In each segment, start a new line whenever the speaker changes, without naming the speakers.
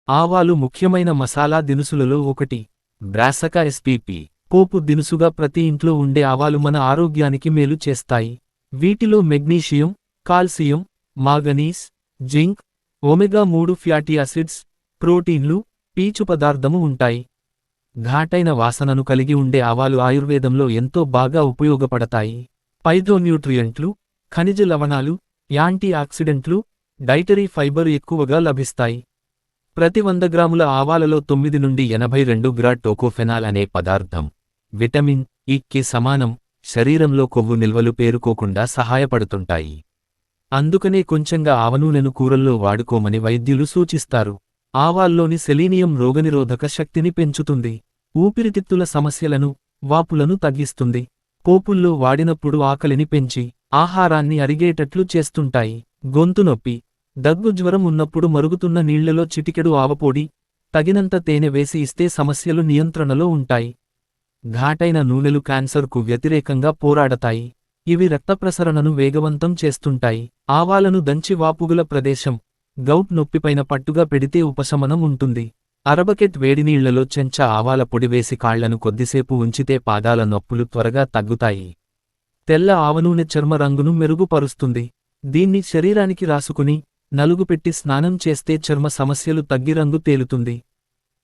ఆవాలు ముఖ్యమైన మసాలా దినుసులలో ఒకటి. బ్రాసకా ఎస్పీపీ పోపు దినుసుగా ప్రతి ఇంట్లో ఉండే ఆవాలు మన ఆరోగ్యానికి మేలు చేస్తాయి. వీటిలో magnesium, calcium, manganese, zinc, omega three fatty acids, ప్రోటీన్లు, పీచు పదార్థము ఉంటాయి. ఘాటైన వాసనను కలిగి ఉండే ఆవాలు ఆయుర్వేదంలో ఎంతో బాగా ఉపయోగపడతాయి. ఫైటోన్యూట్రియంట్లు, ఖనిజ లవణాలు, యాంటీ ఆక్సిడెంట్లు, డైటరీ ఫైబర్ ఎక్కువగా లభిస్తాయి. ప్రతి 100 గ్రాముల ఆవాలలో 9 నుండి 82 గ్రా టోకోఫెనాల్ అనే పదార్థం, విటమిన్ ఇ-కి సమానం, శరీరంలో కొవ్వు నిల్వలు పేరుకోకుండా సహాయపడుతుంటాయి. అందుకనే కొంచెంగా ఆవనూనెను కూరల్లో వాడుకోమని వైద్యులు సూచిస్తారు. ఆవాల్లోని సెలీనియం రోగనిరోధక శక్తిని పెంచుతుంది. ఊపిరితిత్తుల సమస్యలను, వాపులను తగ్గిస్తుంది. పోపుల్లో వాడినప్పుడు ఆకలిని పెంచి, ఆహారాన్ని అరిగేటట్లు చేస్తుంటాయి. గొంతు నొప్పి, దగ్గు, జ్వరం ఉన్నప్పుడు మరుగుతున్న నీళ్లలో చిటికెడు ఆవపొడి, తగినంత తేనె వేసి ఇస్తే సమస్యలు నియంత్రణలో ఉంటాయి. ఘాటైన నూనెలు క్యాన్సర్కు వ్యతిరేకంగా పోరాడతాయి. ఇవి రక్తప్రసరణను వేగవంతం చేస్తుంటాయి. ఆవాలను దంచి వాపుగుల ప్రదేశం, గౌట్ నొప్పిపైన పట్టుగా పెడితే ఉపశమనం ఉంటుంది. అరబకెట్ వేడినీళ్లలో చెంచా ఆవాల పొడి వేసి కాళ్లను కొద్దిసేపు ఉంచితే పాదాల నొప్పులు త్వరగా తగ్గుతాయి. తెల్ల ఆవనూనె చర్మ రంగును మెరుగుపరుస్తుంది. దీన్ని శరీరానికి రాసుకుని, నలుగుపెట్టి స్నానం చేస్తే చర్మ సమస్యలు తగ్గి రంగు తేలుతుంది.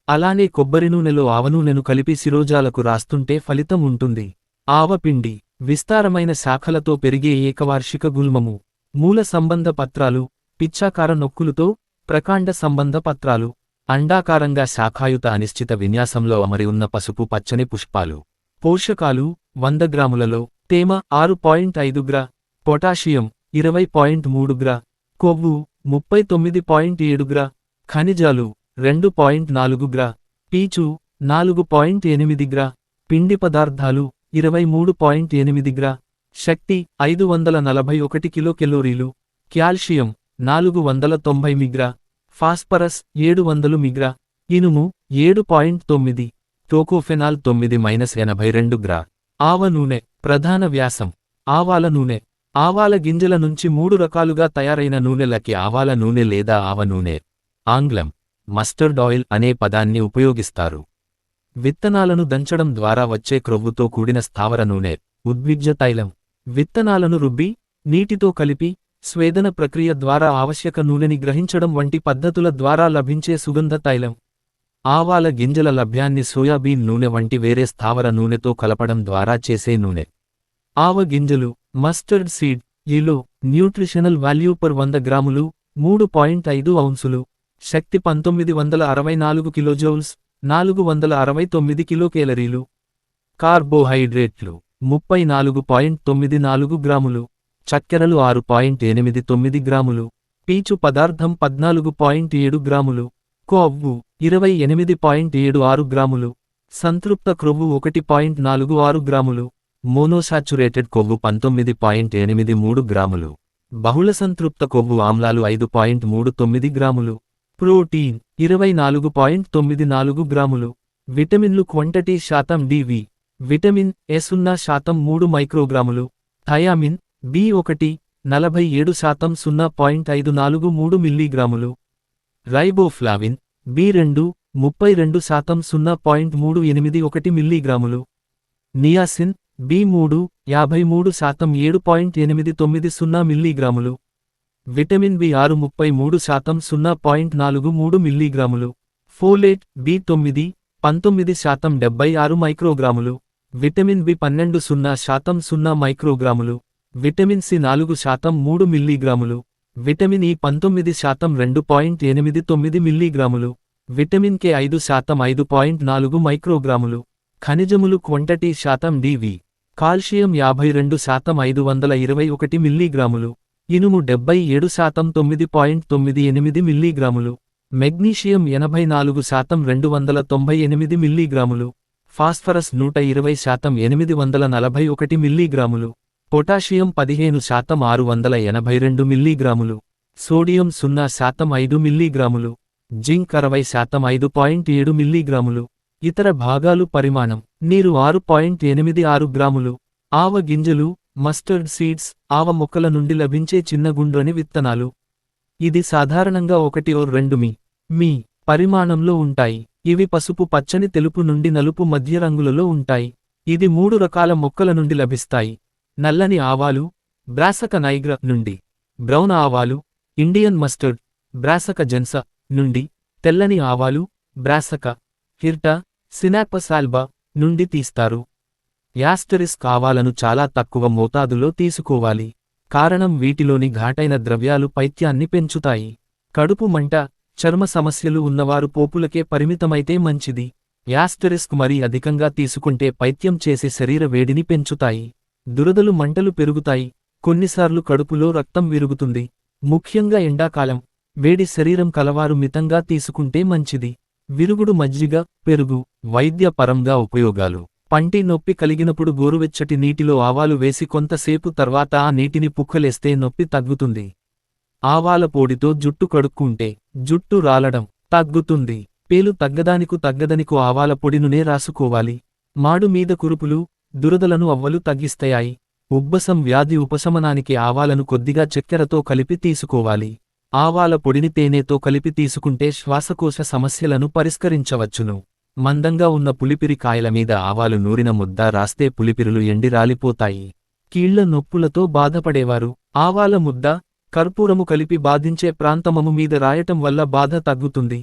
అలానే కొబ్బరి నూనెలో ఆవనూనెను కలిపి శిరోజాలకు రాస్తుంటే ఫలితం ఉంటుంది. ఆవపిండి విస్తారమైన శాఖలతో పెరిగే ఏకవార్షిక గుల్మము. మూల సంబంధ పత్రాలు, పిచ్చాకార నొక్కులుతో, ప్రకాండ సంబంధ పత్రాలు, అండాకారంగా శాఖాయుత అనిశ్చిత విన్యాసంలో అమరి ఉన్న పసుపు పచ్చని పుష్పాలు. పోషకాలు 100 గ్రాములలో తేమ 6.5 గ్రా, పొటాషియం 20.3 గ్రా, కొవ్వు 39.7 గ్రా, ఖనిజాలు 2.4 గ్రా, పీచు 4.8 గ్రా, పిండి పదార్థాలు 23.8 గ్రా, శక్తి 541 కిలోకెలోరీలు, కాల్షియం 490 మిగ్రా, ఫాస్ఫరస్ 700 మిగ్రా, ఇనుము 7.9, టోకోఫెనాల్ 9-82 గ్రా. ఆవ నూనె ప్రధాన వ్యాసం. ఆవాల నూనె ఆవాల గింజల నుంచి 3 రకాలుగా తయారైన నూనెలకి ఆవాల నూనె లేదా ఆవ నూనె, ఆంగ్లం మస్టర్డ్ ఆయిల్ అనే పదాన్ని ఉపయోగిస్తారు. విత్తనాలను దంచడం ద్వారా వచ్చే క్రొవ్వుతో కూడిన స్థావర నూనె, ఉద్విగ్జ తైలం. విత్తనాలను రుబ్బి, నీటితో కలిపి, స్వేదన ప్రక్రియ ద్వారా ఆవశ్యక నూనెని గ్రహించడం వంటి పద్ధతుల ద్వారా లభించే సుగంధ తైలం. ఆవాల గింజల లభ్యాన్ని సోయాబీన్ నూనె వంటి వేరే స్థావర నూనెతో కలపడం ద్వారా చేసే నూనె. ఆవ గింజలు, మస్టర్డ్ సీడ్, ఈలో న్యూట్రిషనల్ వాల్యూ పర్ 100 గ్రాములు 3.5 ఔన్సులు, శక్తి 1964 కిలోజౌల్స్, 469 కిలోకేలరీలు. కార్బోహైడ్రేట్లు 34.94 గ్రాములు, చక్కెరలు 6.89 గ్రాములు, పీచు పదార్థం 14.7 గ్రాములు, కొవ్వు 28.76 గ్రాములు, సంతృప్త క్రొవ్వు 1.46 గ్రాములు, మోనోసాచురేటెడ్ కొవ్వు 19.83 గ్రాములు, బహుళ సంతృప్త కొవ్వు ఆమ్లాలు 5.39 గ్రాములు, ప్రోటీన్ 24.94 గ్రాములు, విటమిన్లు క్వాంటిటీ శాతం డివి, విటమిన్ ఎ 0% 3 మైక్రోగ్రాములు, థయామిన్ బి1 47% 0.543 మిల్లీగ్రాములు, రైబోఫ్లావిన్ బి2 32% 0.381 మిల్లీగ్రాములు, నియాసిన్ బి3 53% 7.890 మిల్లీగ్రాములు, విటమిన్ బి6 33% 0.43 మిల్లీగ్రాములు, ఫోలేట్ బి9 19% 76 మైక్రోగ్రాములు, విటమిన్ బి12 0% 0 మైక్రోగ్రాములు, విటమిన్ సి 4% 3 మిల్లీగ్రాములు, విటమిన్ ఇ19% 2.89 మిల్లీగ్రాములు, విటమిన్ కె 5% 5.4 మైక్రోగ్రాములు, ఖనిజములు క్వాంటిటీ శాతం డివి, కాల్షియం 52% 521 మిల్లీగ్రాములు, ఇనుము 77% 9.98 మిల్లీగ్రాములు, మెగ్నీషియం 84% 298 మిల్లీగ్రాములు, ఫాస్ఫరస్ 120% 841 మిల్లీగ్రాములు, పొటాషియం 15% 682 మిల్లీగ్రాములు, సోడియం 0% 5 మిల్లీగ్రాములు, జింక్ 60% 5.7 మిల్లీగ్రాములు. ఇతర భాగాలు పరిమాణం. నీరు 6.86 గ్రాములు. ఆవ గింజలు, మస్టర్డ్ సీడ్స్, ఆవ మొక్కల నుండి లభించే చిన్న గుండ్రని విత్తనాలు. ఇది సాధారణంగా 1 or 2 మీ పరిమాణంలో ఉంటాయి. ఇవి పసుపు పచ్చని తెలుపు నుండి నలుపు మధ్య రంగులలో ఉంటాయి. ఇది 3 రకాల మొక్కల నుండి లభిస్తాయి. నల్లని ఆవాలు, బ్రాసక నైగ్ర నుండి. బ్రౌన్ ఆవాలు, ఇండియన్ మస్టర్డ్, బ్రాసక జెన్స నుండి. తెల్లని ఆవాలు, బ్రాసక హిర్టా, సినాపస్ ఆల్బా నుండి తీస్తారు. యాస్టరిస్క్ ఆవాలను చాలా తక్కువ మోతాదులో తీసుకోవాలి. కారణం వీటిలోని ఘాటైన ద్రవ్యాలు పైత్యాన్ని పెంచుతాయి. కడుపు మంట, చర్మ సమస్యలు ఉన్నవారు పోపులకే పరిమితమైతే మంచిది. యాస్టరిస్క్ మరీ అధికంగా తీసుకుంటే పైత్యం చేసే శరీర వేడిని పెంచుతాయి. దురదలు మంటలు పెరుగుతాయి. కొన్నిసార్లు కడుపులో రక్తం విరుగుతుంది. ముఖ్యంగా ఎండాకాలం. వేడి శరీరం కలవారు మితంగా తీసుకుంటే మంచిది. విరుగుడు మజ్జిగ, పెరుగు. వైద్య పరంగా ఉపయోగాలు. పంటి నొప్పి కలిగినప్పుడు గోరువెచ్చటి నీటిలో ఆవాలు వేసి కొంతసేపు తర్వాత ఆ నీటిని పుక్కలేస్తే నొప్పి తగ్గుతుంది. ఆవాల పొడితో జుట్టు కడుక్కుంటే జుట్టు రాలడం తగ్గుతుంది. పేలు తగ్గదనికు ఆవాల పొడినునే రాసుకోవాలి. మాడు మీద కురుపులు, దురదలను అవ్వలు తగ్గిస్తాయి. ఉబ్బసం వ్యాధి ఉపశమనానికి ఆవాలను కొద్దిగా చక్కెరతో కలిపి తీసుకోవాలి. ఆవాల పొడిని తేనెతో కలిపి తీసుకుంటే శ్వాసకోశ సమస్యలను పరిష్కరించవచ్చును. మందంగా ఉన్న పులిపిరి కాయల మీద ఆవాలు నూరిన ముద్ద రాస్తే పులిపిరులు ఎండి రాలిపోతాయి. కీళ్ల నొప్పులతో బాధపడేవారు ఆవాల ముద్ద, కర్పూరము కలిపి బాధించే ప్రాంతమము మీద రాయటం వల్ల బాధ తగ్గుతుంది.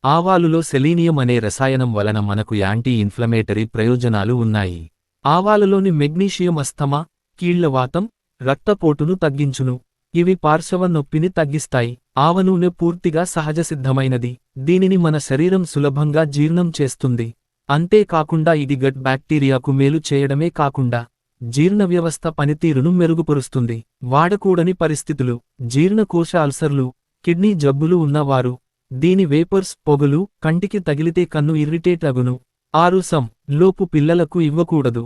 ఆవాలులో సెలీనియం అనే రసాయనం వలన మనకు యాంటీ ఇన్ఫ్లమేటరీ ప్రయోజనాలు ఉన్నాయి. ఆవాలలోని మెగ్నీషియం అస్థమా, కీళ్లవాతం, రక్తపోటును తగ్గించును. ఇవి పార్శ్వ నొప్పిని తగ్గిస్తాయి. ఆవనూనె పూర్తిగా సహజసిద్ధమైనది. దీనిని మన శరీరం సులభంగా జీర్ణం చేస్తుంది. అంతేకాకుండా ఇది గట్ బ్యాక్టీరియాకు మేలు చేయడమే కాకుండా జీర్ణ వ్యవస్థ పనితీరును మెరుగుపరుస్తుంది. వాడకూడని పరిస్థితులు. జీర్ణకోశ అల్సర్లు, కిడ్నీ జబ్బులు ఉన్నవారు దీని వేపర్స్, పొగలు కంటికి తగిలితే కన్ను ఇర్రిటేట్ అగును. 6 సం లోపు పిల్లలకు ఇవ్వకూడదు.